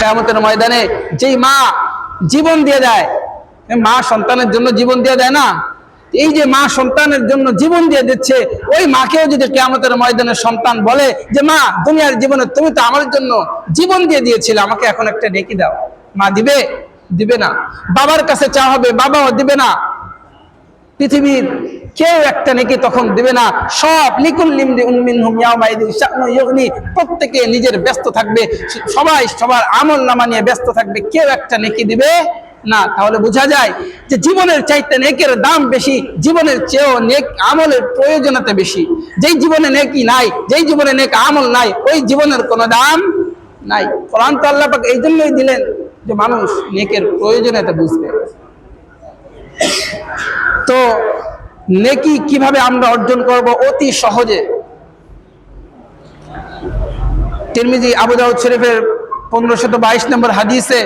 কিয়ামতের ময়দানে যেই মা জীবন দিয়ে দেয়, মা সন্তানের জন্য জীবন দিয়ে দেয় না, এই যে মা সন্তানের জন্য জীবন দিয়ে দিচ্ছে, ওই মাকেও যদি কিয়ামতের ময়দানে সন্তান বলে যে মা, দুনিয়ার জীবনে তুমি তো আমার জন্য জীবন দিয়ে দিয়েছিলে, আমাকে এখন একটা নেকি দাও, মা দিবে? দিবে না। বাবার কাছে চা হবে, বাবাও দিবে না। পৃথিবীর কেউ একটা নেকি তখন দিবে না। সব প্রত্যেকে নিজের ব্যস্ত থাকবে, সবাই সবার আমল নামা নিয়ে ব্যস্ত থাকবে, কেউ একটা নেকি দিবে না। তাহলে বোঝা যায় যে জীবনের চাইতে নেকের দাম বেশি, জীবনের চেয়েও নেক আমলের প্রয়োজনীয়তা বেশি। যেই জীবনে নেকি নাই, যেই জীবনে নেক আমল নাই, ওই জীবনের কোনো দাম নাই। কোরআন তো আল্লাহ পাক এই জন্যই দিলেন যে মানুষ নেকের প্রয়োজনীয়তা বুঝবে। তো নেকি কিভাবে আমরা অর্জন করব? অতি সহজে। তিরমিজি আবু দাউদ শরীফের 1522 নম্বর হাদিসে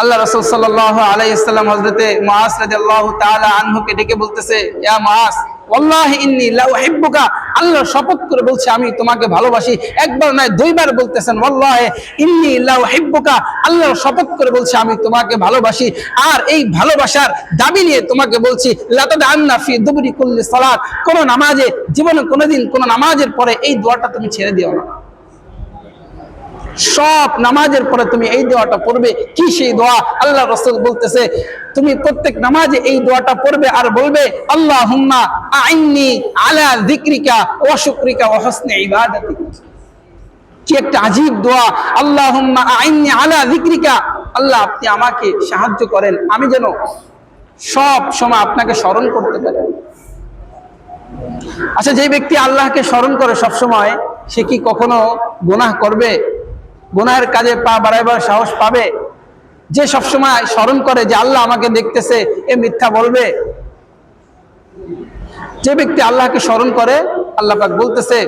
আল্লাহ রাসূল সাল্লাল্লাহু আলাইহি ওয়াসাল্লাম হযরতে মুআজ রাদিয়াল্লাহু তাআলা আনহুকে ডেকে বলতেছে, ইয়া মুআজ, ওয়াল্লাহি ইন্নী লা উহিব্বুকা, আল্লাহ শপথ করে বলছে আমি তোমাকে ভালোবাসি। একবার নয়, দুইবার বলতেছেন, ওয়াল্লাহি ইন্নী লা উহিব্বুকা, আল্লাহ শপথ করে বলছে আমি তোমাকে ভালোবাসি। আর এই ভালোবাসার দাবি নিয়ে তোমাকে বলছি, লা তাদআন্না ফি দুবুরি কুল্লি সালাত, কোন নামাজে, জীবনে কোনোদিন কোন নামাজের পরে এই দোয়াটা তুমি ছেড়ে দিও না। সব নামাজের পরে তুমি এই দোয়াটা পড়বে। কি সেই দোয়া? আল্লাহ রাসূল বলতেছে তুমি প্রত্যেক নামাজে এই দোয়াটা পড়বে আর বলবে, আল্লাহুম্মা আইন্নি আলা যিকরিকা ওয়া শুকরিকা ওয়া হুসনি ইবাদাতিক। কি একটা আজীব দোয়া! আল্লাহুম্মা আইন্নি আলা যিকরিকা, আল্লাহ আপনি আমাকে সাহায্য করেন, আমি যেন সব সময় আপনাকে স্মরণ করতে পারি। আচ্ছা, যে ব্যক্তি আল্লাহকে স্মরণ করে সব সময়, সে কি কখনো গুনাহ করবে? গুনাহের কাজে পা বাড়াইবার সাহস পাবে? যে সবসময় স্মরণ করে যে আল্লাহ আমাকে দেখতেছে, এ মিথ্যা বলবে? যে ব্যক্তি আল্লাহকে স্মরণ করে, আল্লাহ পাক বলতেছে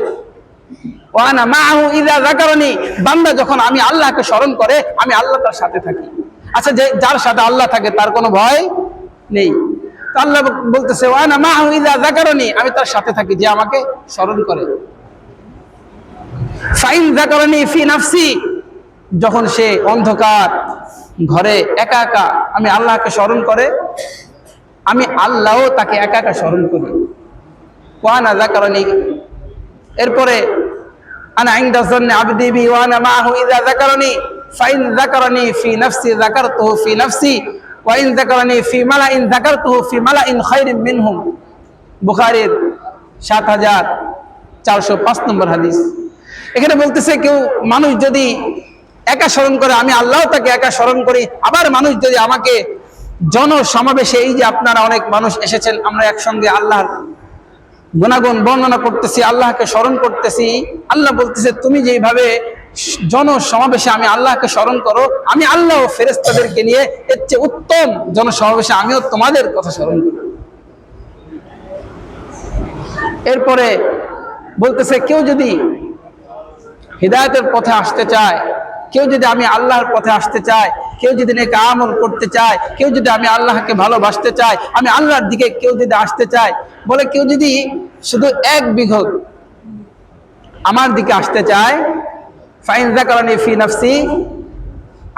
ওয়ানা মাহু ইযা যাকারানি, বান্দা যখন আমি আল্লাহকে স্মরণ করে, আমি আল্লাহ তার সাথে থাকি। আচ্ছা, যে যার সাথে আল্লাহ থাকে তার কোনো ভয় নেই। তো আল্লাহ বলতেছে ওয়ানা মাহু ইযা যাকারানি, আমি তার সাথে থাকি যে আমাকে স্মরণ করে। ফাইন যাকারানি ফি নাফসি, যখন সে অন্ধকার ঘরে একা একা আমি আল্লাহকে স্মরণ করে, আমি আল্লাহও তাকে একা একা স্মরণ করি। ওয়ানা যাকারানি, এরপরে আনা ইনদা যান্নি আবদি বি ওয়ানা মাহু ইযা যাকারানি ফাইন যাকারানি ফি নাফসি যাকারতুহু ফি নাফসি ওয়া ইন যাকারানি ফি মালাইন যাকারতুহু ফি মালাইন খায়রিন মিনহুম। বুখারীর 7405 নম্বর হাদিস। এখানে বলতেছে কেউ মানুষ যদি একা স্মরণ করে, আমি আল্লাহ তাকে একা স্মরণ করি। আবার মানুষ যদি আমাকে জনসমাবেশে, এই যে আপনারা অনেক মানুষ এসেছেন, আমরা একসঙ্গে আল্লাহর গুণাগুণ বর্ণনা করতেছি, আল্লাহকে স্মরণ করতেছি, আল্লাহ বলতেছে তুমি যেইভাবে জনসমাবেশে আমি আল্লাহকে স্মরণ করো, আমি আল্লাহ ও ফেরেশতাদেরকে নিয়ে এর চেয়ে উত্তম জনসমাবেশে আমিও তোমাদের কথা স্মরণ করি। এরপরে বলতেছে কেউ যদি হিদায়াতের পথে আসতে চায়, কেউ যদি আমি আল্লাহর পথে আসতে চায়, কেউ যদি নেক আমল করতে চায়, কেউ যদি আমি আল্লাহকে ভালোবাসতে চায়, আমি আল্লাহর দিকে কেউ যদি আসতে চায়, বলে কেউ যদি শুধু এক বিঘত আমার দিকে আসতে চায়, ফাইন যাকারানি ফি নাফসি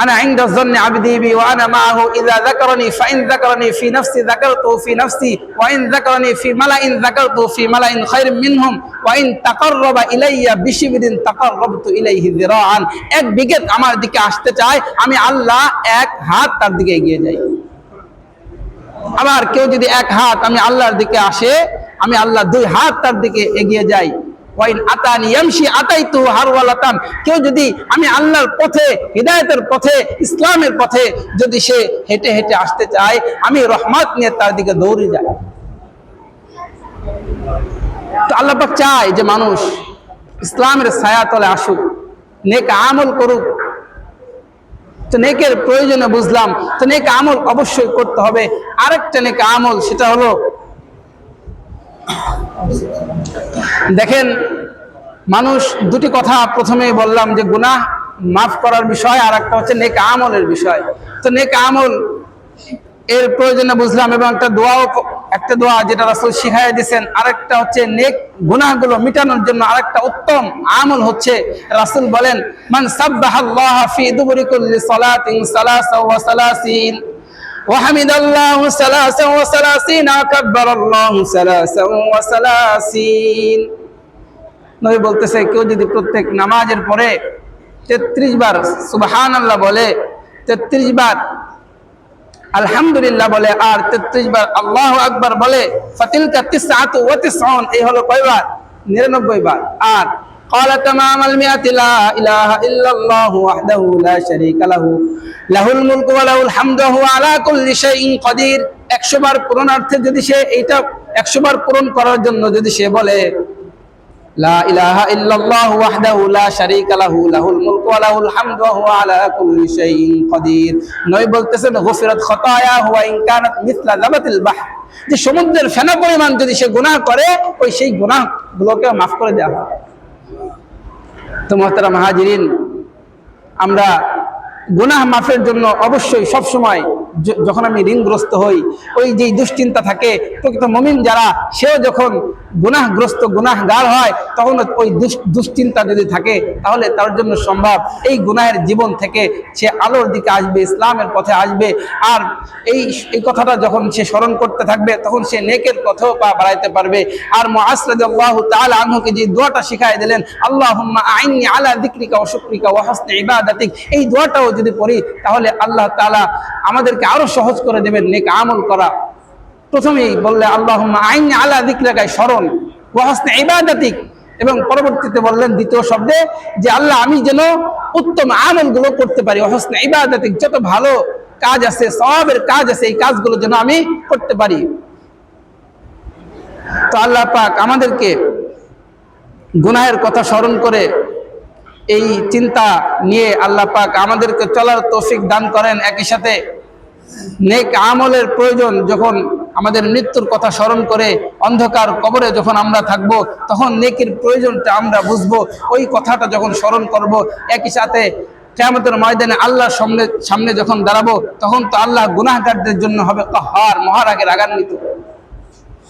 আনা ইনদা যান্নি আবদি বি ওয়া আনা মাহু ইযা যাকারানি ফাইন যাকারানি ফি নাফসি যাকারতুহু ফি নাফসি ওয়া ইন যাকারানি ফি মালাইন যাকারতুহু ফি মালাইন খায়রিন মিনহুম ওয়া ইন তাকাররাবা ইলাইয়া বিশিবরিন তাকাররাবতু ইলাইহি যিরাআন। এক বিঘত আমার দিকে আসতে চায়, আমি আল্লাহ এক হাত তার দিকে এগিয়ে যাই। আবার কেউ যদি এক হাত আমি আল্লাহর দিকে আসে, আমি আল্লাহ দুই হাত তার দিকে এগিয়ে যাই। ওয়াইন আতানি ইয়ামশি আতাইতু হারওয়ালাতান, কেউ যদি আমি আল্লাহর পথে, হিদায়াতের পথে, ইসলামের পথে যদি সে হেঁটে হেঁটে আসতে চায়, আমি রহমত নিয়ে তার দিকে দৌড়ে যাই। তো আল্লাহ পাক চায় যে মানুষ ইসলামের ছায়াতলে আসুক, নেক আমল করুক। তো নেকের প্রয়োজনে বুঝলাম, তো নেক আমল অবশ্যই করতে হবে। আরেকটা নেক আমল, সেটা হলো দেখেন, মানুষ দুটি কথা প্রথমেই বললাম যে গুনাহ মাফ করার বিষয়, আর একটা হচ্ছে নেক আমলের বিষয়। তো নেক আমল এর প্রয়োজনে বুঝলাম, এবং একটা দোয়া যেটা রাসূল শিখাইয়া দিয়েছেন, আরেকটা হচ্ছে নেক গুনাহগুলো মিটানোর জন্য আরেকটা উত্তম আমল হচ্ছে রাসূল বলেন, মান সাব্বাহাল্লাহ ফি দুবুরি কুল্লি সালাতিন সালাসা ওয়া সালাসিন ওয়া হামিদাল্লাহু সালাসা ওয়া সালাসিন ওয়া কাব্বারাল্লাহু সালাসা ওয়া সালাসিন। নবী বলতেছে কেউ যদি প্রত্যেক নামাজের পরে 33 বার সুবহানাল্লাহ বলে, 33 বার আলহামদুলিল্লাহ বলে, আর 33 বার আল্লাহু আকবার বলে, ফাতিলকা তিসআতু ওয়া তিসউন, এই হলো কয়বার? 99 বার। আর ক্বালা তামামাল মিআতি লা ইলাহা ইল্লাল্লাহু ওয়াহদাহু লা শারীকা লাহু লাহুল মুলকু ওয়া লাহুল হামদু ওয়া হুয়া আলা কুল্লি শাইইন কাদির। 100 বার পূরণার্থে যদি সে এইটা 100 বার পূরণ করার জন্য যদি সে বলে লা ইলাহা ইল্লাল্লাহু ওয়াহদাহু লা শারীকা লাহু লাহুল মুলকু ওয়া লাহুল হামদু ওয়া হুয়া আলা কুল্লি শাইইন কাদির, নবী বলতেছেন গুফিরাত খাতায়াহু ওয়া ইন কানাত মিসলা যাবাতিল বাহর, যে সমুদ্রের ফেনা পরিমাণ যদি সে গুনাহ করে ওই সেই গুনাহগুলোকে মাফ করে দেওয়া হয়। তো মুহতারাম হাজিরিন, আমরা গুনাহ মাফের জন্য অবশ্যই সব সময় যখন আমি ঋণগ্রস্ত হই, ওই যে দুশ্চিন্তা থাকে, প্রকৃত মুমিন যারা সেও যখন গুনাহগ্রস্ত গুনাহগার হয় তখন ওই দুশ্চিন্তা যদি থাকে তাহলে তার জন্য সম্ভব এই গুনাহের জীবন থেকে সে আলোর দিকে আসবে, ইসলামের পথে আসবে। আর এই কথাটা যখন সে স্মরণ করতে থাকবে তখন সে নেকের পথেও পা বাড়াইতে পারবে। আর মুআজ রাদিয়াল্লাহু তাআলা আনহুকে যে দোয়াটা শিখাই দিলেন, আল্লাহুম্মা আইন্নি আলা যিকরিকা ওয়া শুকরিকা ওয়া হুসনি ইবাদাতিক, এই দোয়াটাও যদি পড়ি তাহলে আল্লাহ তাআলা আমাদেরকে আরো সহজ করে দেবেন নেক আমল করা। প্রথমেই বললে আল্লাহুম্মা আইন্নি আলা যিকরিকা, স্মরণ, ওয়া হুসনি ইবাদাতিক, এবং পরবর্তীতে বললেন দ্বিতীয় শব্দে যে আল্লাহ আমি যেন উত্তম আমলগুলো করতে পারি, ওয়া হুসনি ইবাদাতিক, যত ভালো কাজ আছে, সওয়াবের কাজ আছে, এই কাজগুলো যেন আমি করতে পারি। তো আল্লাহ পাক আমাদেরকে গুনাহের কথা স্মরণ করে এই চিন্তা নিয়ে আল্লাহ পাক আমাদেরকে চলার তৌফিক দান করেন। একই সাথে নেক আমলের প্রয়োজন যখন আমাদের মৃত্যুর কথা স্মরণ করে অন্ধকার কবরে যখন আমরা থাকব তখন নেকের প্রয়োজনটা আমরা বুঝবো, ওই কথাটা যখন স্মরণ করব। একই সাথে কিয়ামতের ময়দানে আল্লাহর সামনে যখন দাঁড়াবো তখন তো আল্লাহ গুনাহগারদের জন্য হবে কাহার, মহারাগে রাগান্বিত।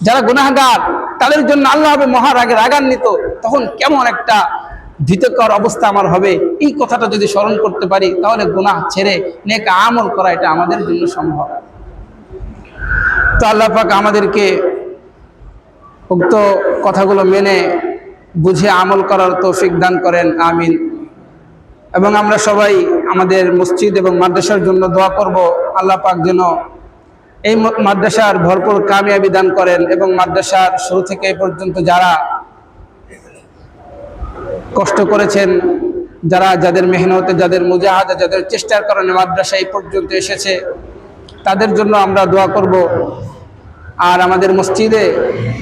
যারা গুনাহগার তাদের জন্য আল্লাহ হবে মহারাগে রাগান্বিত। তখন কেমন একটা ভীতিকর অবস্থা আমার হবে। এই কথাটা যদি স্মরণ করতে পারি তাহলে গুনাহ ছেড়ে নেক আমল করা এটা আমাদের জন্য সম্ভব। তো আল্লাহ পাক আমাদেরকে উক্ত কথাগুলো মেনে বুঝে আমল করার তৌফিক দান করেন, আমিন। এবং আমরা সবাই আমাদের মসজিদ এবং মাদ্রাসার জন্য দোয়া করব, আল্লাহ পাক যেন এই মাদ্রাসার ভরপুর কামিয়াবি দান করেন এবং মাদ্রাসার শুরু থেকে এই পর্যন্ত যারা কষ্ট করেছেন, যাদের মেহনতে, যাদের মুজাহাদা, যাদের চেষ্টার কারণে মাদ্রাসা এই পর্যন্ত এসেছে, তাদের জন্য আমরা দোয়া করব। আর আমাদের মসজিদে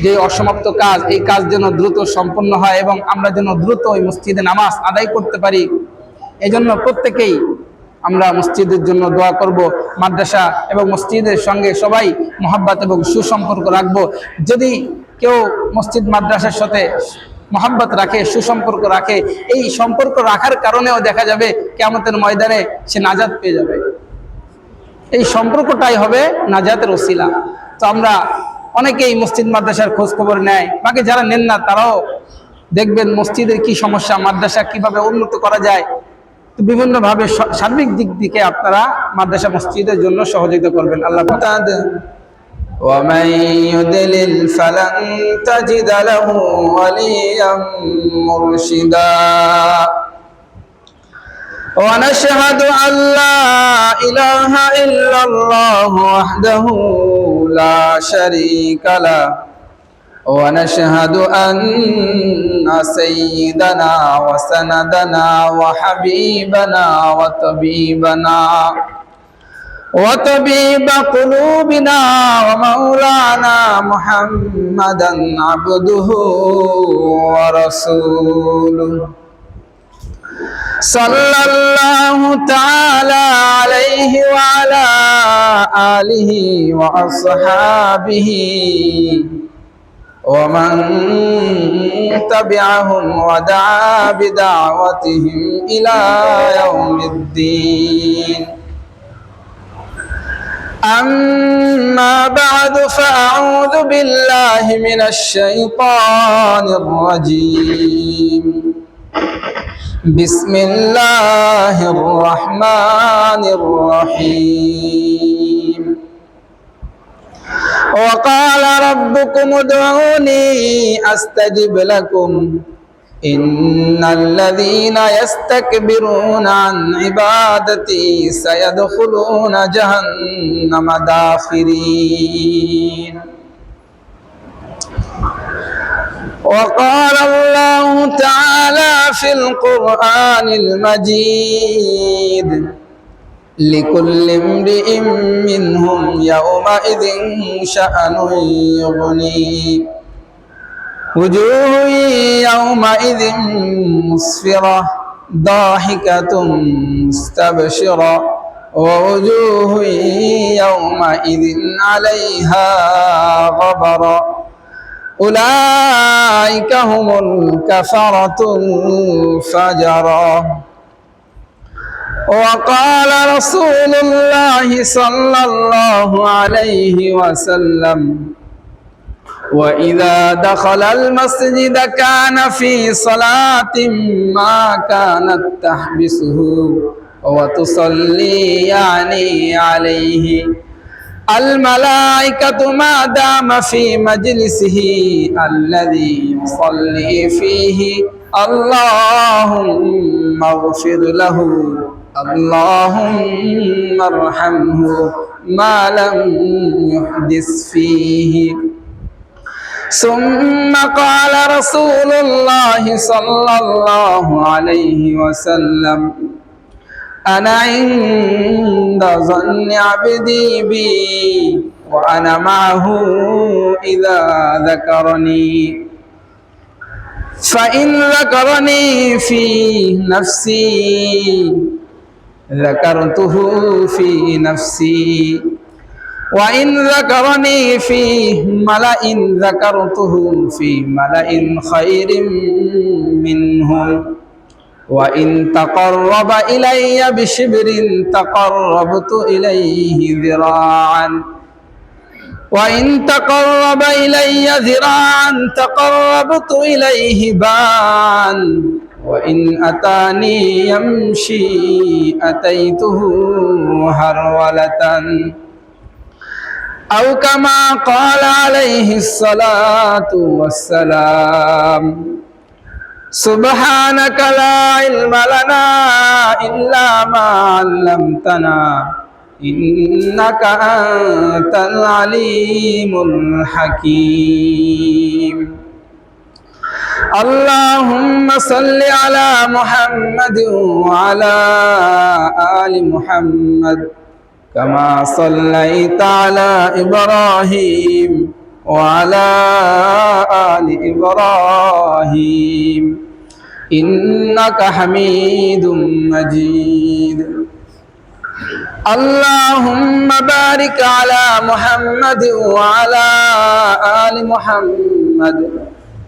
যে অসমাপ্ত কাজ, এই কাজ যেন দ্রুত সম্পন্ন হয় এবং আমরা যেন দ্রুত ওই মসজিদে নামাজ আদায় করতে পারি, এই জন্য প্রত্যেকেই আমরা মসজিদের জন্য দোয়া করব। মাদ্রাসা এবং মসজিদের সঙ্গে সবাই মহব্বত এবং সুসম্পর্ক রাখবো। যদি কেউ মসজিদ মাদ্রাসার সাথে মহব্বত রাখে, সুসম্পর্ক রাখে, এই সম্পর্ক রাখার কারণেও দেখা যাবে কিয়ামতের ময়দানে সে নাজাত পেয়ে যাবে। এই সম্পর্কটাই হবে নাজাতের ওসিলা। তো আমরা অনেকেই মসজিদ মাদ্রাসার খোঁজ খবর নেয়, বাকি যারা নেন না তারাও দেখবেন মসজিদের কি সমস্যা, মাদ্রাসা কিভাবে উন্নত করা যায়। তো বিভিন্নভাবে সার্বিক দিক থেকে আপনারা মাদ্রাসা মসজিদের জন্য সহযোগিতা করবেন। আল্লাহ ومن يضلل فلن تجد له وليا مرشدا ونشهد أن لا إله إلا الله وحده لا شريك له ونشهد أن سيدنا وسندنا وحبيبنا وطبيب قلوبنا ومولانا محمدا عبده ورسوله صلى الله تعالى عليه وعلى آله وأصحابه ومن تبعهم ودعا بدعوتهم إلى يوم الدين. أما أما بعد فأعوذ بالله من الشيطان الرجيم بسم الله الرحمن الرحيم وقال ربكم ادعوني أستجب لكم إن الذين يستكبرون عن عبادتي سيدخلون جهنم داخرين وقال الله تعالى في القرآن المجيد لكل امرئ منهم يومئذ شأن يغنيه وجوه يومئذ مسفرة ضاحكة مستبشرة ووجوه يومئذ عليها غبرة أولئك هم الكفرة الفجرة وقال رسول الله صلى الله عليه وسلم وإذا دخل المسجد كان في صلاة ما كانت تحبسه وتصلي يعني عليه الملائكة ما دام في مجلسه الذي يصلي فيه اللهم اغفر له اللهم ارحمه ما لم يحدث فيه. ثم قال رسول الله صلى الله عليه وسلم أنا عند ظن عبدي بي وأنا معه إذا ذكرني فإن ذكرني في نفسي ذكرته في نفسي وإن ذكرني في ملأ ذكرته في ملأ خير منهم وإن تقرب إلي بشبر تقربت إليه ذراعا وإن تقرب إلي ذراعا تقربت إليه باعا وإن أتاني يمشي أتيته هرولة أو كما قال عليه الصلاة والسلام سبحانك لا علم لنا إلا ما علمتنا إنك أنت العليم الحكيم. اللهم صل على محمد وعلى آل محمد كما صليت على إبراهيم وعلى آل إبراهيم إنك حميد مجيد. اللهم بارك على محمد وعلى آل محمد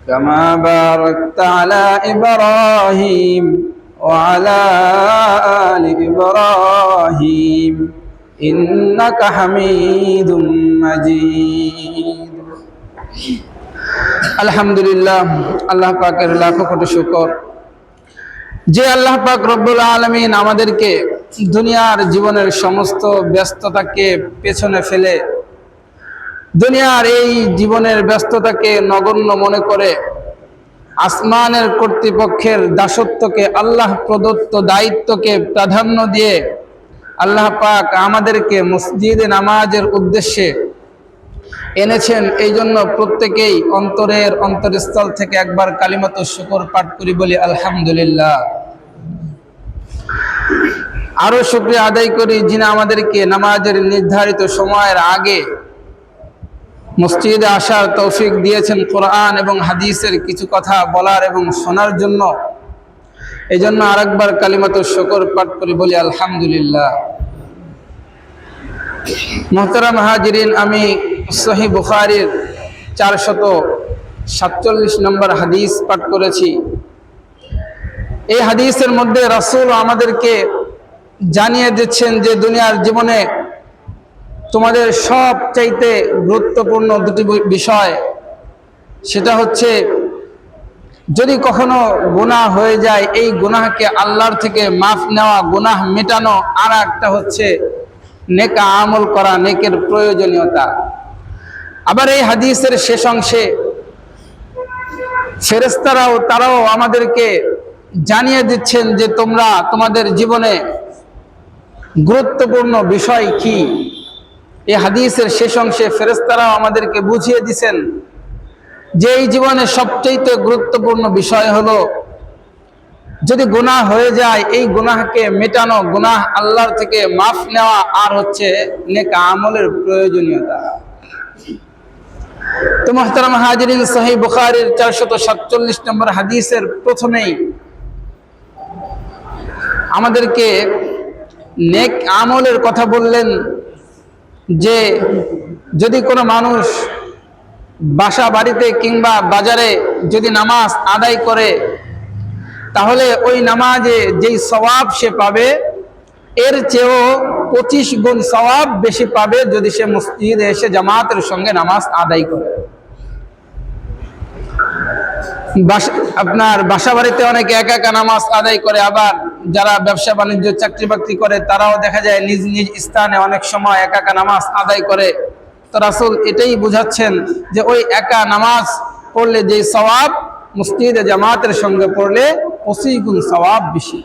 كما باركت على إبراهيم وعلى آل إبراهيم إنك حميد مجيد. আলহামদুলিল্লাহ, আল্লাহ পাকের লাখো কোটি শুকর যে আল্লাহ পাক রব্বুল আলামিন আমাদেরকে দুনিয়ার জীবনের সমস্ত ব্যস্ততাকে পেছনে ফেলে দুনিয়ার এই জীবনের ব্যস্ততাকে নগণ্য মনে করে আসমানের কর্তৃপক্ষের দাসত্বকে আল্লাহ প্রদত্ত দায়িত্বকে প্রাধান্য দিয়ে আল্লাহ পাক আমাদেরকে মসজিদে নামাজের উদ্দেশ্যে এনেছেন। এই জন্য প্রত্যেকেই অন্তরের অন্তরস্থল থেকে একবার কালিমাত শুকর পাঠ করি, বলি আলহামদুলিল্লাহ। আরো শুকরিয়া আদায় করি যিনি আমাদেরকে নামাজের নির্ধারিত সময়ের আগে মসজিদে আসার তৌফিক দিয়েছেন কোরআন এবং হাদিসের কিছু কথা বলার এবং শোনার জন্য। এই জন্য আরেকবার কালিমাত শুকর পাঠ করি, বলি আলহামদুলিল্লাহ। মুহতারাম হাজিরিন, আমি সহিহ বুখারীর 447 নম্বর হাদিস পাঠ করেছি। এই হাদিসের মধ্যে রাসূল আমাদেরকে জানিয়ে দিচ্ছেন যে দুনিয়ার জীবনে তোমাদের সবচাইতে গুরুত্বপূর্ণ দুটি বিষয়, সেটা হচ্ছে যদি কখনো গুনাহ হয়ে যায় এই গুনাহকে আল্লাহর থেকে মাফ নেওয়া, গুনাহ মেটানো, আর একটা হচ্ছে নেক আমল করা, নেকের প্রয়োজনীয়তা। আবার এই হাদিসের শেষ অংশে তারাও আমাদেরকে জানিয়ে দিচ্ছেন যে তোমরা তোমাদের জীবনে গুরুত্বপূর্ণ বিষয় কি। এই হাদিসের শেষ অংশে ফেরেশতারাও আমাদেরকে বুঝিয়ে দিচ্ছেন যে এই জীবনে সবচেয়ে গুরুত্বপূর্ণ বিষয় হলো যদি গুনাহ হয়ে যায় এই গুনাহকে মেটানো, গুনাহ আল্লাহর থেকে মাফ নেওয়া, আর হচ্ছে নেক আমলের প্রয়োজনীয়তা। তো মুহতারাম হাজিরিন, সহিহ বুখারীর 447 নম্বর হাদিসের প্রথমেই আমাদেরকে নেক আমলের কথা বললেন যে যদি কোনো মানুষ বাসা বাড়িতে কিংবা বাজারে যদি নামাজ আদায় করে তাহলে ওই নামাজে যেই সওয়াব সে পাবে এর চেয়েও 25 গুণ সওয়াব বেশি পাবে যদি সে মসজিদে এসে জামাতের সঙ্গে নামাজ আদায় করে। আপনার বাসা বাড়িতে অনেকে একা একা নামাজ আদায় করে, আবার যারা ব্যবসা বাণিজ্য চাকরি বাকরি করে তারাও দেখা যায় নিজ নিজ স্থানে অনেক সময় একা একা নামাজ আদায় করে। তো রাসূল এটাই বুঝাচ্ছেন যে ওই একা নামাজ পড়লে যে সওয়াব মসজিদে জামাতের সঙ্গে পড়লে 25 গুণ সওয়াব বেশি।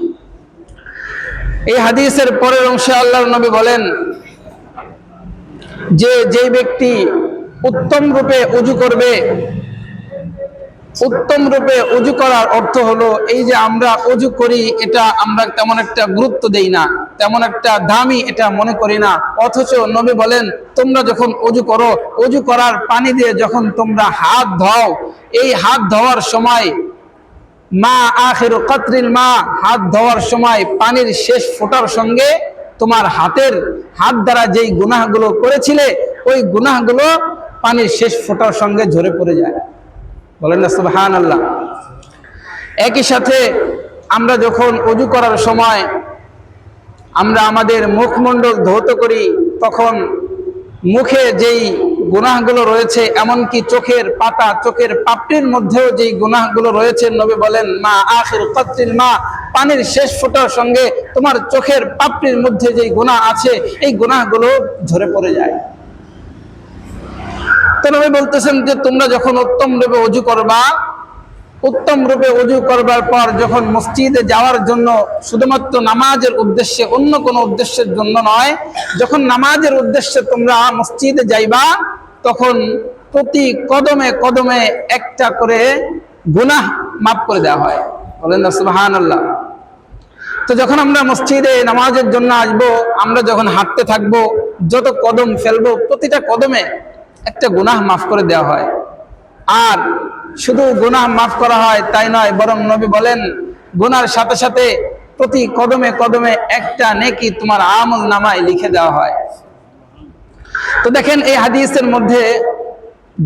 এই হাদিসের পরের অংশে আল্লাহর নবী বলেন যে যেই ব্যক্তি উত্তম রূপে ওযু করবে, উত্তম রূপে ওযু করার অর্থ হলো এই যে আমরা ওযু করি এটা আমরা তেমন একটা গুরুত্ব দেই না, তেমন একটা দামি এটা মনে করি না, অথচ নবী বলেন তোমরা যখন ওযু করো, ওযু করার পানি দিয়ে যখন তোমরা হাত ধোও, এই হাত ধোয়ার সময় মা আখিরু কাতরিল মা, হাত ধোয়ার সময় পানির শেষ ফোঁটার সঙ্গে তোমার হাত দ্বারা যেই গুনাহগুলো করেছিলে ওই গুনাহগুলো পানির শেষ ফোঁটার সঙ্গে ঝরে পড়ে যায়। বলেন না সুবহানাল্লাহ। একই সাথে আমরা যখন ওযু করার সময় আমরা আমাদের মুখমণ্ডল ধৌত করি তখন মুখে যেই গুনাহগুলো রয়েছে, এমনকি চোখের পাতা, চোখের পাপড়ির মধ্যেও যেই গুনাহগুলো রয়েছে, নবী বলেন মা আখির কাতরিল মা, পানির শেষ ফোঁটার সঙ্গে তোমার চোখের পাপড়ির মধ্যে যেই গুনাহ আছে এই গুনাহগুলো ঝরে পড়ে যায়। তো নবী বলতেছেন যে তোমরা যখন উত্তম রূপে ওযু করবা, উত্তম রূপে ওযু করবার পর যখন মসজিদে যাওয়ার জন্য শুধুমাত্র নামাজের উদ্দেশ্যে, অন্য কোনো উদ্দেশ্যের জন্য নয়, যখন নামাজের উদ্দেশ্যে তোমরা মসজিদে যাইবা তখন প্রতি কদমে কদমে একটা করে গুনাহ মাফ করে দেওয়া হয়। বলেন না সুবহানাল্লাহ। তো যখন আমরা মসজিদে নামাজের জন্য আসবো, আমরা যখন হাঁটতে থাকবো, যত কদম ফেলবো প্রতিটা কদমে একটা গুনাহ মাফ করে দেওয়া হয়। আর শুধু গুনাহ মাফ করা হয় তাই নয়, বরং নবী বলেন গুনার সাথে সাথে প্রতি কদমে কদমে একটা নেকি তোমার আমল নামায় লিখে দেওয়া হয়। তো দেখেন এই হাদিসের মধ্যে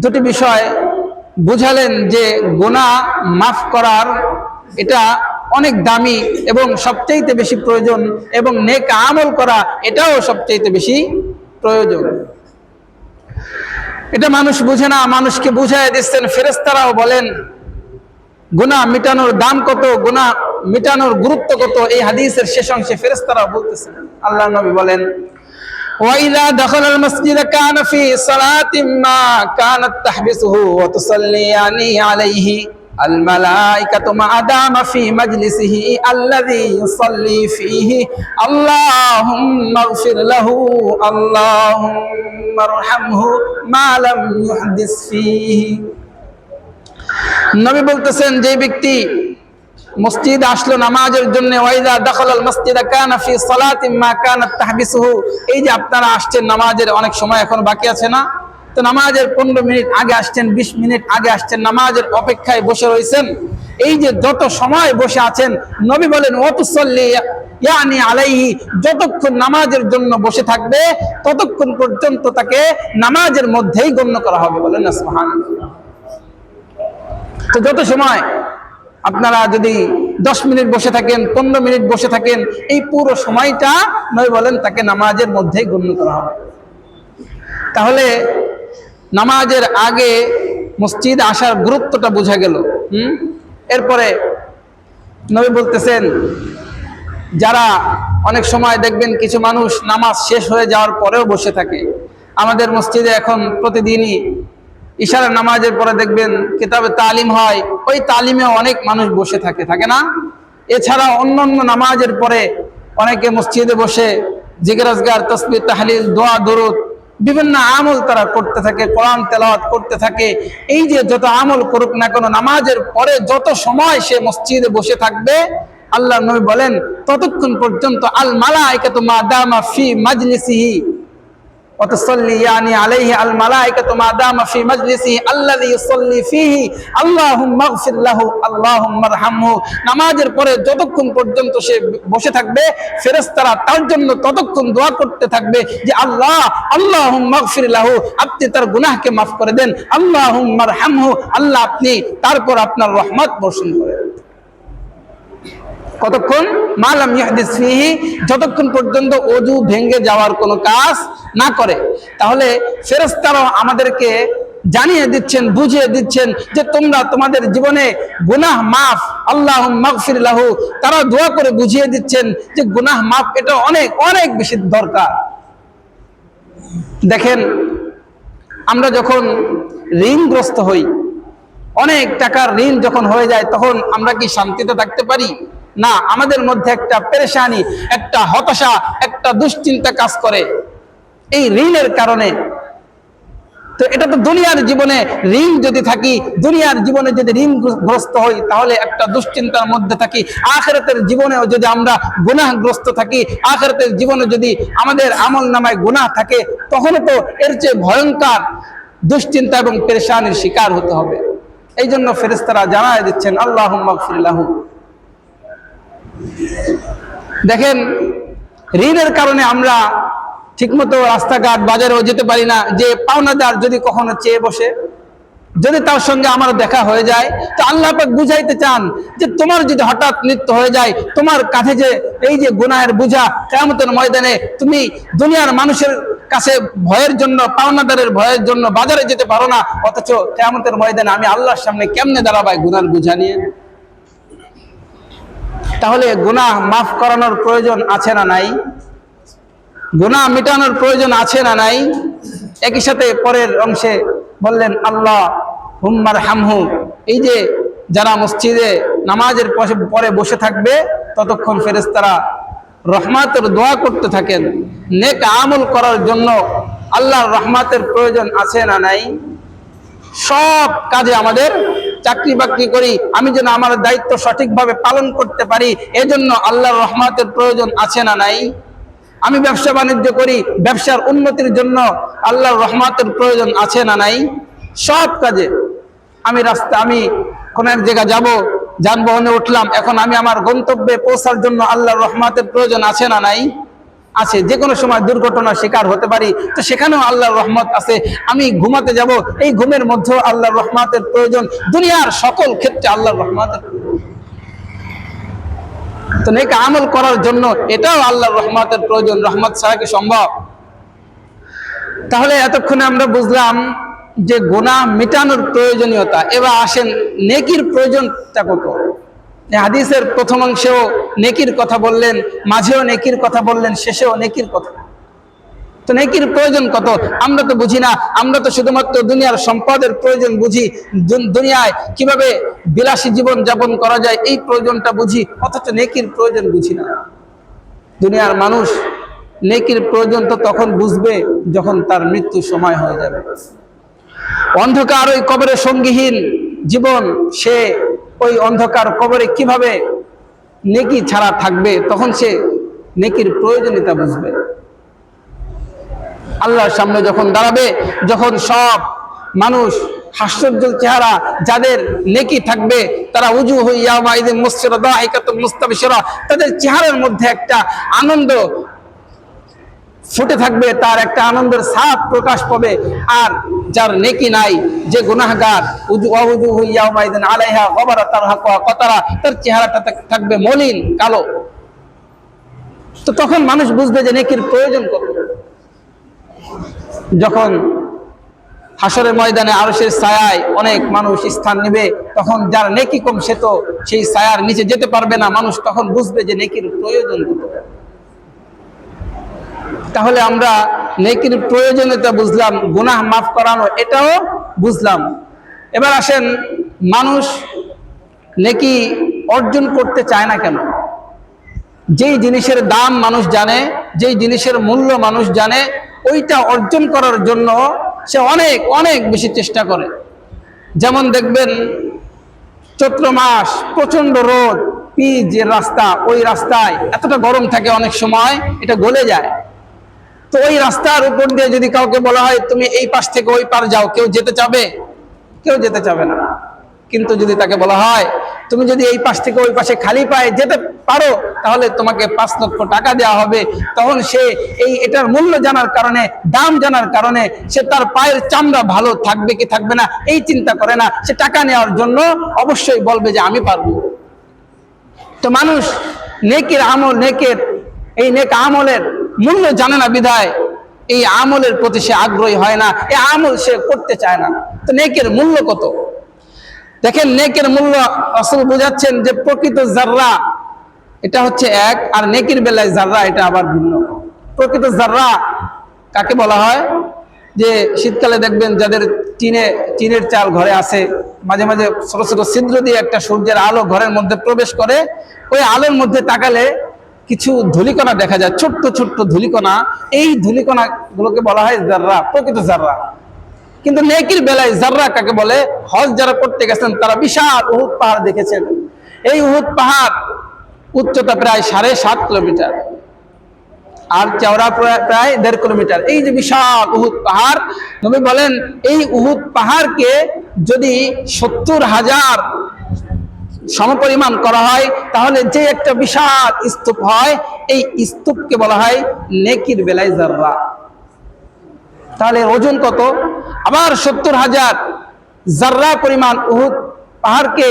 দুটি বিষয় বুঝালেন যে গুনাহ মাফ করার এটা অনেক দামি এবং সবচেয়ে বেশি প্রয়োজন, এবং নেক আমল করা এটাও সবচেয়ে বেশি প্রয়োজন। এটা মানুষ বুঝে না, মানুষকে বুঝায় দিচ্ছেন। ফেরেশতারাও বলেন গুনাহ মিটানোর দাম কত, গুনাহ মিটানোর গুরুত্ব কত, এই হাদিসের শেষ অংশে ফেরেশতারাও বলতেছেন। আল্লাহর নবী বলেন ওয়াইদা দাখালাল মাসজিদ কানা ফি সালাতিন মা কানাত তাহবিসুহু ওয়া তুসাল্লিয়ানি আলাইহি আল মালাইকাতু মা আদামা ফি মাজলিসিহি আল্লাযী ইউসাল্লি ফীহি আল্লাহুম্মা ইগফির লাহু আল্লাহুম্মা আরহামহু মা লাম ইউহদিস ফীহি। নবী বলতেছেন যে ব্যক্তি মসজিদ আসলো নামাজের জন্য, ওয়াইদা দাখালাল মাসজিদ কানা ফি সালাতিন মা কানাত তাহবিসুহু, এই যে আপনারা আসছেন নামাজের অনেক সময় এখন বাকি আছে না, তো নামাজের 15 মিনিট আগে আসছেন, 20 মিনিট আগে আসছেন, নামাজের অপেক্ষায় বসে রয়েছেন, এই যে যত সময় বসে আছেন নবী বলেন ওয়াতুসাল্লি ইয়ানি আলাইহি, যতক্ষণ নামাজের জন্য বসে থাকবে ততক্ষণ পর্যন্ত তাকে নামাজের মধ্যেই গণ্য করা হবে। বলেন না সুবহানাল্লাহ। তো যত সময় আপনারা যদি 10 মিনিট বসে থাকেন, 15 মিনিট বসে থাকেন, এই পুরো সময়টা নবী বলেন তাকে নামাজের মধ্যেই গণ্য করা হবে। তাহলে নামাজের আগে মসজিদে আসার গুরুত্বটা বোঝা গেল। এরপরে নবী বলতেছেন, যারা অনেক সময় দেখবেন কিছু মানুষ নামাজ শেষ হয়ে যাওয়ার পরেও বসে থাকে। আমাদের মসজিদে এখন প্রতিদিনই ইশারা নামাজের পরে দেখবেন কিতাবে তালিম হয়, ওই তালিমে অনেক মানুষ বসে থাকে না? এছাড়া অন্যান্য নামাজের পরে অনেকে মসজিদে বসে জিকির আজকার, তাসবিহ, তাহলিল, দোয়া, দরুদ, বিভিন্ন আমল তারা করতে থাকে, কোরআন তেলাওয়াত করতে থাকে। এই যে যত আমল করুক না কেন, নামাজের পরে যত সময় সে মসজিদে বসে থাকবে, আল্লাহ নবী বলেন ততক্ষণ পর্যন্ত আল মালাইকাতু মা দামা ফি মাজলিসিহি ওয়া তুসাল্লি ইয়ানি আলাইহি আল মালাইকাতু মা দামা ফি মাজলিসিহি আল্লাযী ইউসাল্লি ফিহি আল্লাহুম্মা ইগফির লাহু আল্লাহুম্মা আরহামহু। নামাজের পরে যতক্ষণ পর্যন্ত সে বসে থাকবে, ফেরেশতারা তার জন্য ততক্ষণ দোয়া করতে থাকবে যে আল্লাহ আল্লাহুম্মা ইগফির লাহু, আপনি তার গুনাহকে মাফ করে দেন, আল্লাহুম্মা আরহামহু, আল্লাহ আপনি তারপর আপনার রহমত বর্ষণ করেন। কতক্ষণ? মালাম ইয়াহদিস ফিহি, যতক্ষণ পর্যন্ত ওযু ভেঙে যাওয়ার কোনো কাজ না করে। তাহলে ফেরেশতারাও আমাদেরকে জানিয়ে দিচ্ছেন, বুঝিয়ে দিচ্ছেন যে তোমরা তোমাদের জীবনে গুনাহ মাফ, আল্লাহুম্মা ইগফির লাহু, তারা দোয়া করে বুঝিয়ে দিচ্ছেন যে গুনাহ মাফ এটা অনেক অনেক বেশি দরকার। দেখেন, আমরা যখন ঋণগ্রস্ত হই, অনেক টাকার ঋণ যখন হয়ে যায়, তখন আমরা কি শান্তিতে থাকতে পারি? না, আমাদের মধ্যে একটা পেরেশানি, একটা হতাশা, একটা দুশ্চিন্তা কাজ করে এই ঋণের কারণে। তো এটা তো দুনিয়ার জীবনে ঋণ যদি থাকি, দুনিয়ার জীবনে যদি ঋণগ্রস্ত হই, তাহলে একটা দুশ্চিন্তার মধ্যে থাকি। আখিরাতের জীবনেও যদি আমরা গুনাহগ্রস্ত থাকি, আখিরাতের জীবনে যদি আমাদের আমল নামায় গুনাহ থাকে, তখন তো এর চেয়ে ভয়ঙ্কর দুশ্চিন্তা এবং পেরেশানির শিকার হতে হবে। এই জন্য ফেরেশতারা জানায় দিচ্ছেন আল্লাহুম্মা ইগফির লাহু। দেখেন, ঋণের কারণে আমরা ঠিকমতো রাস্তাঘাট বাজারেও যেতে পারি না। যে পাওনাদার যদি কখনো চেয়ে বসে, যদি তার সঙ্গে আমার দেখা হয়ে যায়, তো আল্লাহ পাক বুঝাইতে চান যে তোমার যদি হঠাৎ মৃত্যু হয়ে যায়, তোমার কাঁধে যে এই যে গুনাহের বোঝা, কিয়ামতের ময়দানে তুমি দুনিয়ার মানুষের কাছে ভয়ের জন্য, পাওনাদারের ভয়ের জন্য বাজারে যেতে পারো না, অথচ কিয়ামতের ময়দানে আমি আল্লাহর সামনে কেমনে দাঁড়াবাই গুনার বোঝা নিয়ে? তাহলে গুনাহ মাফ করানোর প্রয়োজন আছে না নাই? গুনাহ মিটানোর প্রয়োজন আছে না নাই? একই সাথে পরের অংশে বললেন আল্লাহুম্মা আরহামহু। এই যে যারা মসজিদে নামাজের পরে বসে থাকবে, ততক্ষণ ফেরেশতারা রহমতের দোয়া করতে থাকেন। নেক আমল করার জন্য আল্লাহর রহমতের প্রয়োজন আছে না নাই? সব কাজে আমাদের চাকরি বাকরি করি, আমি যেন আমার দায়িত্ব সঠিকভাবে পালন করতে পারি, এজন্য আল্লাহর রহমতের প্রয়োজন আছে না নাই? আমি ব্যবসা বাণিজ্য করি, ব্যবসার উন্নতির জন্য আল্লাহর রহমতের প্রয়োজন আছে না নাই? সব কাজে আমি কোন এক জায়গা যাব, যানবাহনে উঠলাম, এখন আমি আমার গন্তব্যে পৌঁছার জন্য আল্লাহর রহমতের প্রয়োজন আছে না নাই? আছে। যে কোনো সময় দুর্ঘটনার শিকার হতে পারি, তো সেখানেও আল্লাহর রহমত আছে। আমি ঘুমাতে যাব, এই ঘুমের মধ্যেও আল্লাহর রহমতের প্রয়োজন। দুনিয়ার সকল ক্ষেত্রে আল্লাহর রহমতের প্রয়োজন। তো নেক আমল করার জন্য এটাও আল্লাহর রহমতের প্রয়োজন। রহমত ছাড়া কি সম্ভব? তাহলে এতক্ষণে আমরা বুঝলাম যে গুনাহ মিটানোর প্রয়োজনীয়তা। এবার আসেন নেকির প্রয়োজনটা কত। হাদিসের প্রথম অংশেও নেকির কথা বললেন, মাঝেও নেকির কথা বললেন, শেষেও নেকির কথা। তো নেকির প্রয়োজন কত আমরা তো বুঝি না। আমরা তো শুধুমাত্র দুনিয়ার সম্পদের প্রয়োজন বুঝি, দুনিয়ায় কিভাবে বিলাসী জীবন যাপন করা যায় এই প্রয়োজনটা বুঝি, অথচ নেকির প্রয়োজন বুঝি না। দুনিয়ার মানুষ নেকির প্রয়োজন তো তখন বুঝবে যখন তার মৃত্যু সময় হয়ে যাবে। অন্ধকার ওই কবরে সঙ্গীহীন জীবন, সে ওই অন্ধকার কবরে কিভাবে নেকি ছাড়া থাকবে, তখন সে নেকির প্রয়োজনীয়তা বুঝবে। আল্লাহর সামনে যখন দাঁড়াবে, যখন সব মানুষ হাস্যোজ্জ্বল চেহারা, যাদের নেকি থাকবে, তারা উজুহু ইয়াওমাইযিন মুসফিরা দাহিকাতুন মুস্তাবশিরা, তাদের চেহারার মধ্যে একটা আনন্দ ফুটে থাকবে, তার একটা আনন্দের ছাপ প্রকাশ পাবে। আর যার নেকি নাই, যে গুনাহগার, উজুহু ইয়াওমাইযিন আলাইহা গবারা তারহাকুহা কতারা, তার চেহারাটা থাকবে মলিন কালো। তো তখন মানুষ বুঝবে যে নেকির প্রয়োজন কত। যখন হাসরের ময়দানে আরশের ছায়ায় অনেক মানুষ স্থান নেবে, তখন যার নেকি কম সে তো সেই ছায়ার নিচে যেতে পারবে না। মানুষ তখন বুঝবে যে নেকির প্রয়োজন কত। তাহলে আমরা নেকির প্রয়োজনীয়তা বুঝলাম, গুনাহ মাফ করানো এটাও বুঝলাম। এবার আসেন, মানুষ নেকি অর্জন করতে চায় না কেন? যেই জিনিসের দাম মানুষ জানে, যেই জিনিসের মূল্য মানুষ জানে, ওইটা অর্জন করার জন্য সে অনেক অনেক বেশি চেষ্টা করে। যেমন দেখবেন চৈত্র মাস, প্রচন্ড রোদ, পিচ যে রাস্তা, ওই রাস্তায় এতটা গরম থাকে অনেক সময় এটা গলে যায়। তো ওই রাস্তার উপর দিয়ে যদি কাউকে বলা হয় তুমি এই পাশ থেকে ওই পার যাও, কেউ যেতে চাবে? কেউ যেতে চাবে না। কিন্তু যদি তাকে বলা হয় তুমি যদি এই পাশ থেকে ওই পাশে খালি পায়ে যেতে পারো তাহলে তোমাকে 5 লক্ষ টাকা দেওয়া হবে, তখন সে এটার মূল্য জানার কারণে, দাম জানার কারণে সে তার পায়ের চামড়া ভালো থাকবে কি থাকবে না এই চিন্তা করে না, সে টাকা নেওয়ার জন্য অবশ্যই বলবে যে আমি পারবো। তো মানুষ নেকির আমল, এই নেক আমলের মূল্য জানে না বিধায় এই আমলের প্রতি সে আগ্রহী হয় না, এই আমল সে করতে চায় না। তো নেকের মূল্য কত? দেখেন, নেকের মূল্য রাসূল বোঝাচ্ছেন যে প্রকৃত জাররা এটা হচ্ছে এক, আর নেকির বেলায় জাররা এটা আবার ভিন্ন। প্রকৃত জাররা কাকে বলা হয়? যে শীতকালে দেখবেন যাদের টিনের চাল ঘরে আছে, মাঝে মাঝে ছোট ছোট ছিদ্র দিয়ে একটা সূর্যের আলো ঘরের মধ্যে প্রবেশ করে, ওই আলোর মধ্যে তাকালে কিছু ধূলিকণা দেখা যায়, ছোট্ট ছোট্ট ধূলিকণা। এই ধূলিকণা গুলোকে বলা হয় জাররা, প্রকৃত জাররা। কিন্তু নেকির বেলায় জাররা কাকে বলে? হজ যারা করতে গেছেন তারা বিশাল উহুদ পাহাড় দেখেছেন। এই উহুদ পাহাড় উচ্চতা প্রায় 7.5 কিলোমিটার আর চওড়া প্রায় 1.5 কিলোমিটার। এই যে বিশাল উহুদ পাহাড়, নবী বলেন এই উহুদ পাহাড়কে যদি 70,000 সমপরিমাণ করা হয় তাহলে যে একটা বিশাল স্তূপ হয়, এই স্তূপকে বলা হয় নেকির বেলায় জাররা। তাহলে ওজন কত? আবার 70,000 জাররা পরিমাণ উহুদ পাহাড়কে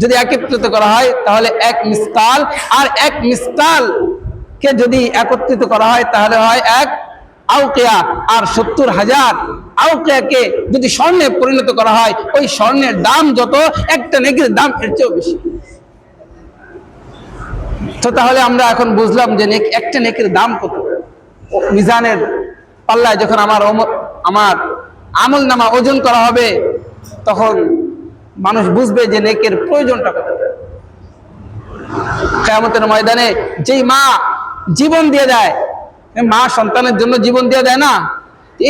যদি একত্রিত করা হয় তাহলে 1 মিসকাল, আর 1 মিসকাল কে যদি একত্রিত করা হয় তাহলে হয় 1 আউকিয়া, আর 70,000 আউকিয়াকে যদি স্বর্ণে পরিণত করা হয় ওই স্বর্ণের দাম যত, একটা নেকির দাম এর চেয়েও বেশি। তো তাহলে আমরা এখন বুঝলাম যে একটা নেকির দাম কত। মিজানের পাল্লায় যখন আমার আমল নামা ওজন করা হবে তখন মানুষ বুঝবে যে নেকের প্রয়োজনটা কত। কিয়ামতের ময়দানে যেই মা জীবন দিয়ে দেয়, মা সন্তানের জন্য জীবন দিয়ে দেয় না,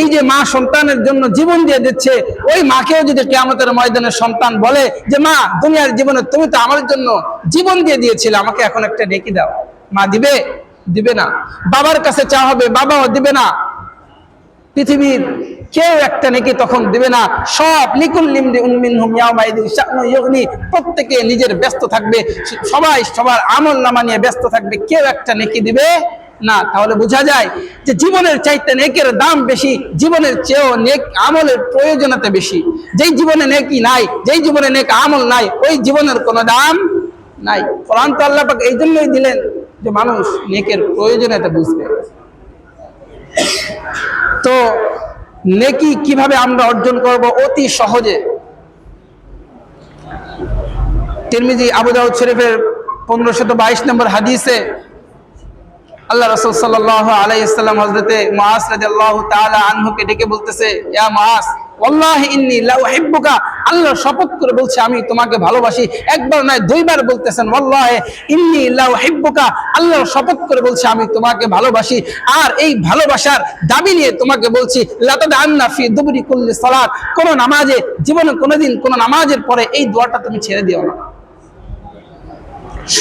এই যে মা সন্তানের জন্য জীবন দিয়ে দিচ্ছে, ওই মাকেও যদি কিয়ামতের ময়দানে সন্তান বলে যে মা দুনিয়ার জীবনে তুমি তো আমার জন্য জীবন দিয়ে দিয়েছিলে, আমাকে এখন একটা নেকি দাও, মা দিবে? দিবে না। বাবার কাছে চাওয়া হবে, বাবাও দিবে না। পৃথিবীর কেউ একটা নেকি তখন দিবে না। সব প্রত্যেকে নিজের ব্যস্ত থাকবে, সবাই সবার আমল নামা নিয়ে ব্যস্ত থাকবে, কেউ একটা নেকি দিবে না। তাহলে বোঝা যায় যে জীবনের চাইতে নেকের দাম বেশি, জীবনের চেয়েও নেক আমলের প্রয়োজনীয়তা বেশি। যেই জীবনে নেকি নাই, যেই জীবনে নেক আমল নাই, ওই জীবনের কোনো দাম নাই। কোরআন তো আল্লাহ পাক এই জন্যই দিলেন যে মানুষ নেকের প্রয়োজনীয়তা বুঝবে। তো নেকি কিভাবে আমরা অর্জন করব? অতি সহজে। তিরমিজি আবু দাউদ শরীফের 1522 নম্বর হাদিসে আল্লাহ রাসূল সাল্লাল্লাহু আলাইহি সাল্লাম হযরতে মুআজ রাদিয়াল্লাহু তাআলা আনহুকে ডেকে বলতেছে, ইয়া মুআজ ওয়াল্লাহি ইন্নী লা উহিব্বুকা, আল্লাহর শপথ করে বলছে আমি তোমাকে ভালোবাসি। একবার নয়, 2 বার বলতেছেন ওয়াল্লাহি ইন্নী লা উহিব্বুকা, আল্লাহর শপথ করে বলছে আমি তোমাকে ভালোবাসি। আর এই ভালোবাসার দাবি নিয়ে তোমাকে বলছি লা তাদান্না ফি দুবরি কুল্লি সালাত, কোন নামাজে, জীবনে কোনোদিন কোন নামাজের পরে এই দোয়াটা তুমি ছেড়ে দিও না।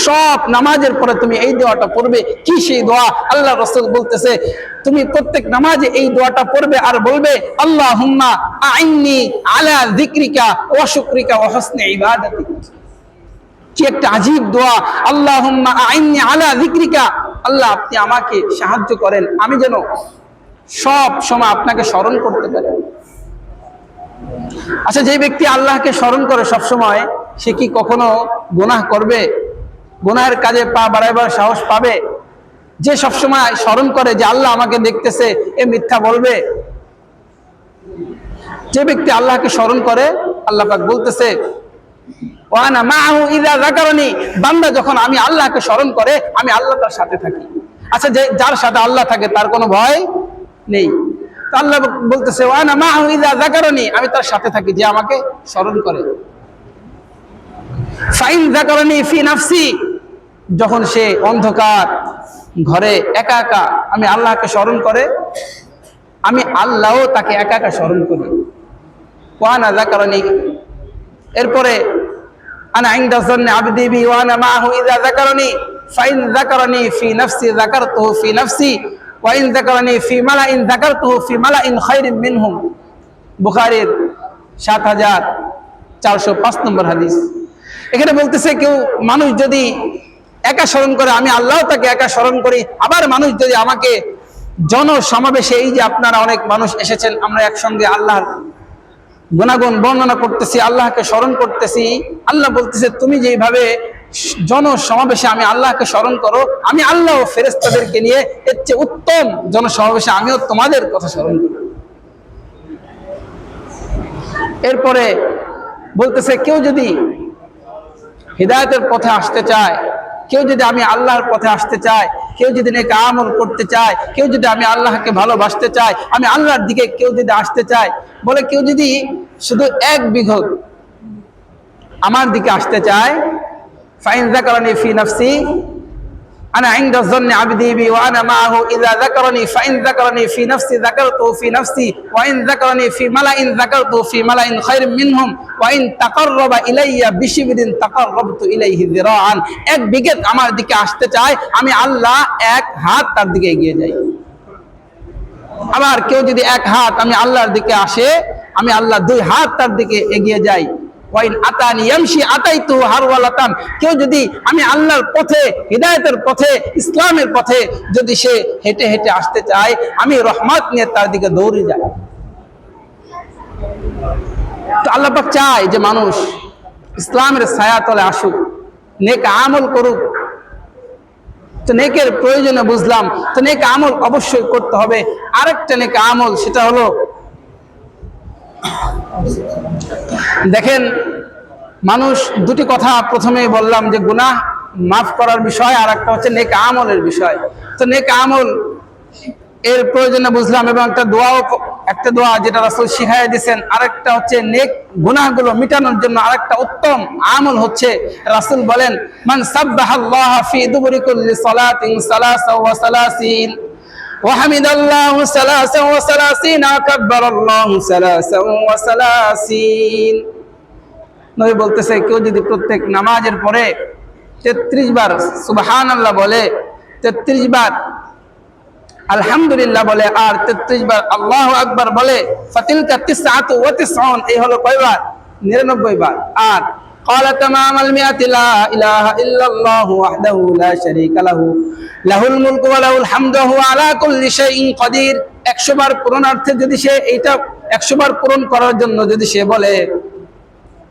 সব নামাজের পরে তুমি এই দোয়াটা পড়বে। কি সেই দোয়া? আল্লাহ রাসূল বলতেছে তুমি প্রত্যেক নামাজে এই দোয়াটা পড়বে আর বলবে আল্লাহুম্মা আইন্নি আলা যিকরিকা ওয়া শুকরিকা ওয়া হুসনি ইবাদাতিক। কি একটা আজীব দোয়া! আল্লাহুম্মা আইন্নি আলা যিকরিকা, আল্লাহ আপনি আমাকে সাহায্য করেন আমি যেন সব সময় আপনাকে স্মরণ করতে পারি। আচ্ছা, যে ব্যক্তি আল্লাহকে স্মরণ করে সব সময়, সে কি কখনো গুনাহ করবে? গুনাহের কাজে পা বাড়াইবার সাহস পাবে? যে সবসময় স্মরণ করে যে আল্লাহ আমাকে দেখতেছে, এ মিথ্যা বলবে? যে ব্যক্তি আল্লাহকে স্মরণ করে, আল্লাহ পাক বলতেছে ওয়ানা মাহু ইযা যাকারানি, বান্দা যখন আমি আল্লাহকে স্মরণ করে আমি আল্লাহ তার সাথে থাকি। আচ্ছা, যে যার সাথে আল্লাহ থাকে তার কোনো ভয় নেই। তো আল্লাহ বলতেছে ওয়ানা মাহু ইযা যাকারানি, আমি তার সাথে থাকি যে আমাকে স্মরণ করে। ফাইন যাকারানি ফি নাফসি, যখন সে অন্ধকার ঘরে একা একা আমি আল্লাহকে স্মরণ করে, আমি আল্লাহও তাকে একা একা স্মরণ করি। ওয়ানা যাকারানি, এরপরে আনা ইনদা যান্নি আবদি বি ওয়ানা মাহু ইযা যাকারানি ফাইন যাকারানি ফি নাফসি যাকারতুহু ফি নাফসি ওয়া ইন যাকারানি ফি মালাইন যাকারতুহু ফি মালাইন খায়রিন মিনহুম। বুখারীর ৭৪০৫ নম্বর হাদিস। এখানে বলতেছে কেউ মানুষ যদি একা স্মরণ করে আমি আল্লাহ তাকে একা স্মরণ করি। আবার মানুষ যদি আমাকে জনসমাবেশে, এই যে আপনারা অনেক মানুষ এসেছেন, আমরা একসঙ্গে আল্লাহর গুণাগুণ বর্ণনা করতেছি, আল্লাহকে স্মরণ করতেছি, আল্লাহ বলতেছে তুমি যেভাবে জনসমাবেশে আমি আল্লাহকে স্মরণ করো, আমি আল্লাহ ও ফেরেশতাদেরকে নিয়ে এর চেয়ে উত্তম জনসমাবেশে আমিও তোমাদের কথা স্মরণ করি। এরপরে বলতেছে কেউ যদি হিদায়াতের পথে আসতে চায়, কেউ যদি আমি আল্লাহর পথে আসতে চায়, কেউ যদি নেক আমল করতে চায়, কেউ যদি আমি আল্লাহকে ভালোবাসতে চায়, আমি আল্লাহর দিকে কেউ যদি আসতে চায়, বলে কেউ যদি শুধু এক বিঘত আমার দিকে আসতে চায়, ফাইন যাকারানি ফি নাফসি আনা ইনদা যান্নি আবদি বি ওয়া আনা মাহু ইযা যাকারানি ফাইন যাকারানি ফি নাফসি যাকারতুহু ফি নাফসি ওয়া ইন যাকারানি ফি মালাইন যাকারতুহু ফি মালাইন খায়রিন মিনহুম ওয়া ইন তাকাররাবা ইলাইয়া বিশিবরিন তাকাররাবতু ইলাইহি যিরাআন। এক বিঘত আমার দিকে আসতে চায়, আমি আল্লাহ এক হাত তার দিকে এগিয়ে যাই। আবার কেউ যদি এক হাত আমি আল্লাহর দিকে আসে, আমি আল্লাহ দুই হাত তার দিকে এগিয়ে যাই। ওয়াইন আতানি ইয়ামশি আতাইতু হারওয়ালাতান, কেউ যদি আমি আল্লাহর পথে, হিদায়াতের পথে, ইসলামের পথে যদি সে হেঁটে হেঁটে আসতে চায়, আমি রহমত নিয়ে তার দিকে দৌড়ে যাই। তো আল্লাহ পাক চায় যে মানুষ ইসলামের ছায়াতলে আসুক, নেক আমল করুক। তো নেকের প্রয়োজনে বুঝলাম, তো নেক আমল অবশ্যই করতে হবে। আরেকটা নেক আমল, সেটা হলো দেখেন, মানুষ দুটি কথা প্রথমেই বললাম যে গুনাহ মাফ করার বিষয়, আর একটা হচ্ছে নেক আমলের বিষয়। তো নেক আমল এর প্রয়োজনে বুঝলাম, এবং একটা দোয়া যেটা রাসূল শিখাইয়া দিয়েছেন। আরেকটা হচ্ছে নেক গুনাহগুলো মিটানোর জন্য আরেকটা উত্তম আমল হচ্ছে, রাসূল বলেন মান সাব্বাহাল্লাহ ফি দুবুরি কুল্লি সালাতিন সালাসা ওয়া সালাসিন ওয়া হামিদাল্লাহু সালাসা ওয়া সালাসিন ওয়া কাব্বারাল্লাহু সালাসা ওয়া সালাসিন। নবী বলতেছে কেউ যদি প্রত্যেক নামাজের পরে 33 বার সুবহানাল্লাহ বলে, 33 বার আলহামদুলিল্লাহ বলে, আর 33 বার আল্লাহু আকবার বলে, ফাতিলকা তিসআতু ওয়া তিসউন, এই হলো কয়বার? 99 বার। আর قال تمام المئة لا إله إلا الله وحده لا شريك له له الملك وله الحمد وهو على كل شيء قدير। 100 বার পূরণার্থে যদি সে এইটা 100 বার পূরণ করার জন্য যদি সে বলে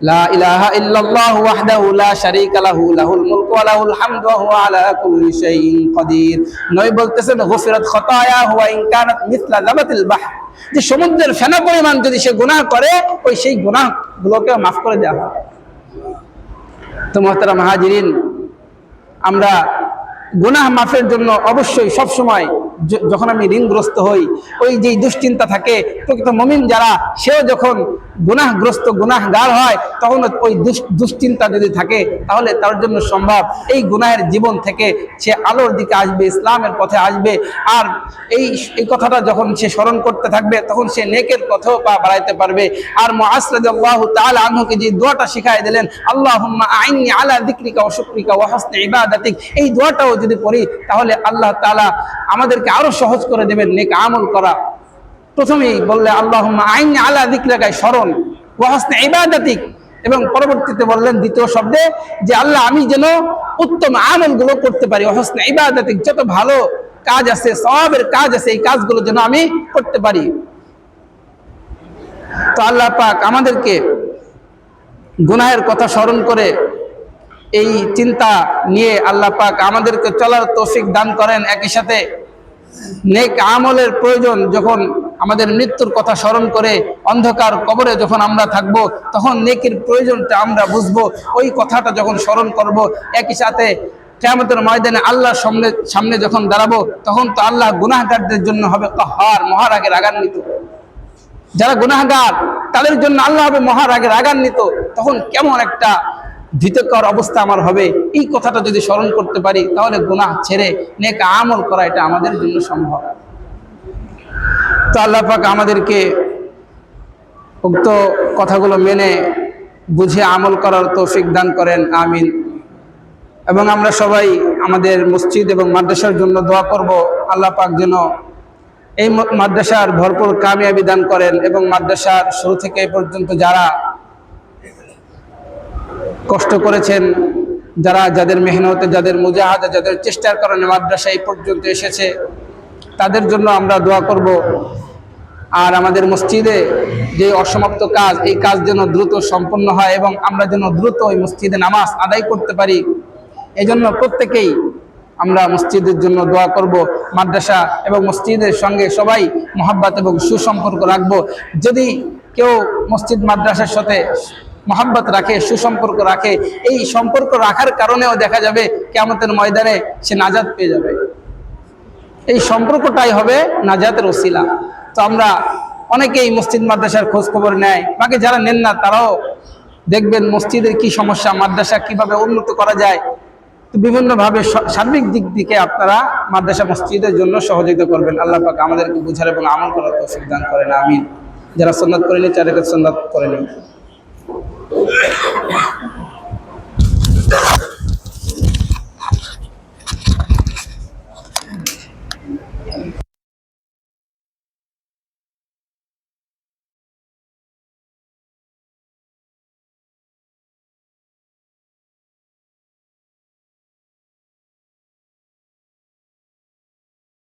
লা ইলাহা ইল্লাল্লাহু ওয়াহদাহু লা শারীকা লাহু লাহুল মুলকু ওয়া লাহুল হামদু ওয়া হুয়া আলা কুল্লি শাইইন কাদির। নবী বলতেছেন গুফিরাত খাতায়াহু ওয়া ইন কানাত মিসলা যাবাতিল বাহর, যে সমুদ্রের ফেনা পরিমাণ যদি সে গুনাহ করে, ওই সেই গুনাহগুলোকে মাফ করে দেওয়া হয়। তো মুহতারাম হাজিরিন, আমরা গুনাহ মাফের জন্য অবশ্যই সব সময় যখন আমি ঋণগ্রস্ত হই, ওই যে দুশ্চিন্তা থাকে, প্রকৃত মুমিন যারা সেও যখন গুনাহগ্রস্ত গুনাহগার হয়, তখন ওই দুশ্চিন্তা যদি থাকে, তাহলে তার জন্য সম্ভব এই গুনাহের জীবন থেকে সে আলোর দিকে আসবে, ইসলামের পথে আসবে। আর এই কথাটা যখন সে স্মরণ করতে থাকবে, তখন সে নেকের পথেও পা বাড়াইতে পারবে। আর মুআজ রাদিয়াল্লাহু তাআলা আনহুকে যে দোয়াটা শিখাই দিলেন, আল্লাহুম্মা আইন্নি আলা যিকরিকা ওয়া শুকরিকা ওয়া হুসনি ইবাদাতিক, এই দোয়াটাও যদি পড়ি, তাহলে আল্লাহ তাআলা আমাদেরকে আরো সহজ করে দেবেন নেক আমল করা। প্রথমেই বললে আল্লাহুম্মা আইন্নি আলা যিকরিকা, স্মরণ, ওয়া হুসনি ইবাদাতিক, এবং পরবর্তীতে বললেন দ্বিতীয় শব্দে যে আল্লাহ আমি যেন উত্তম আমলগুলো করতে পারি, ওয়া হুসনি ইবাদাতিক, যত ভালো কাজ আছে, সওয়াবের কাজ আছে, এই কাজগুলো যেন আমি করতে পারি। তো আল্লাহ পাক আমাদেরকে গুনাহের কথা স্মরণ করে এই চিন্তা নিয়ে আল্লাহ পাক আমাদেরকে চলার তৌফিক দান করেন। একই সাথে নেক আমলের প্রয়োজন যখন আমাদের মৃত্যুর কথা স্মরণ করে অন্ধকার কবরে যখন আমরা থাকব, তখন নেকির প্রয়োজনটা আমরা বুঝবো। ওই কথাটা যখন স্মরণ করব, একই সাথে কিয়ামতের ময়দানে আল্লাহর সামনে যখন দাঁড়াবো, তখন তো আল্লাহ গুনাহগারদের জন্য হবে কাহার, মহারাগে রাগান্বিত। যারা গুনাহগার তাদের জন্য আল্লাহ হবে মহারাগে রাগান্বিত। তখন কেমন একটা ভীতিকর অবস্থা আমার হবে। এই কথাটা যদি স্মরণ করতে পারি, তাহলে গুনাহ ছেড়ে নেক আমল করা এটা আমাদের জন্য সম্ভব। তো আল্লাহ পাক আমাদেরকে উক্ত কথাগুলো মেনে বুঝে আমল করার তৌফিক দান করেন, আমিন। এবং আমরা সবাই আমাদের মসজিদ এবং মাদ্রাসার জন্য দোয়া করব, আল্লাহ পাক যেন এই মাদ্রাসার ভরপুর কামিয়াবি দান করেন এবং মাদ্রাসার শুরু থেকে এই পর্যন্ত যারা কষ্ট করেছেন, যাদের মেহনতে, যাদের মুজাহাদা, যাদের চেষ্টার কারণে মাদ্রাসা এই পর্যন্ত এসেছে, তাদের জন্য আমরা দোয়া করব। আর আমাদের মসজিদে যে অসমাপ্ত কাজ, এই কাজ যেন দ্রুত সম্পন্ন হয় এবং আমরা যেন দ্রুত ওই মসজিদে নামাজ আদায় করতে পারি। এই জন্য প্রত্যেকেই আমরা মসজিদের জন্য দোয়া করব। মাদ্রাসা এবং মসজিদের সঙ্গে সবাই মহাব্বত এবং সুসম্পর্ক রাখবো। যদি কেউ মসজিদ মাদ্রাসার সাথে মহাব্বত রাখে, সুসম্পর্ক রাখে, এই সম্পর্ক রাখার কারণেও দেখা যাবে কিয়ামতের ময়দানে সে নাজাত পেয়ে যাবে। এই সম্পর্কটাই হবে নাজাতের ওসিলা। তো আমরা অনেকেই মসজিদ মাদ্রাসার খোঁজ খবর নেয়, বাকি যারা নেন না তারাও দেখবেন মসজিদের কি সমস্যা, মাদ্রাসা কিভাবে উন্নত করা যায়। তো বিভিন্নভাবে সার্বিক দিক থেকে আপনারা মাদ্রাসা মসজিদের জন্য সহযোগিতা করবেন। আল্লাহ পাক আমাদেরকে বুঝার এবং আমল করার তৌফিক দান করেন, আমিন। যারা সুন্নাত করেনি, 4 রাকাত সুন্নাত করে নিন।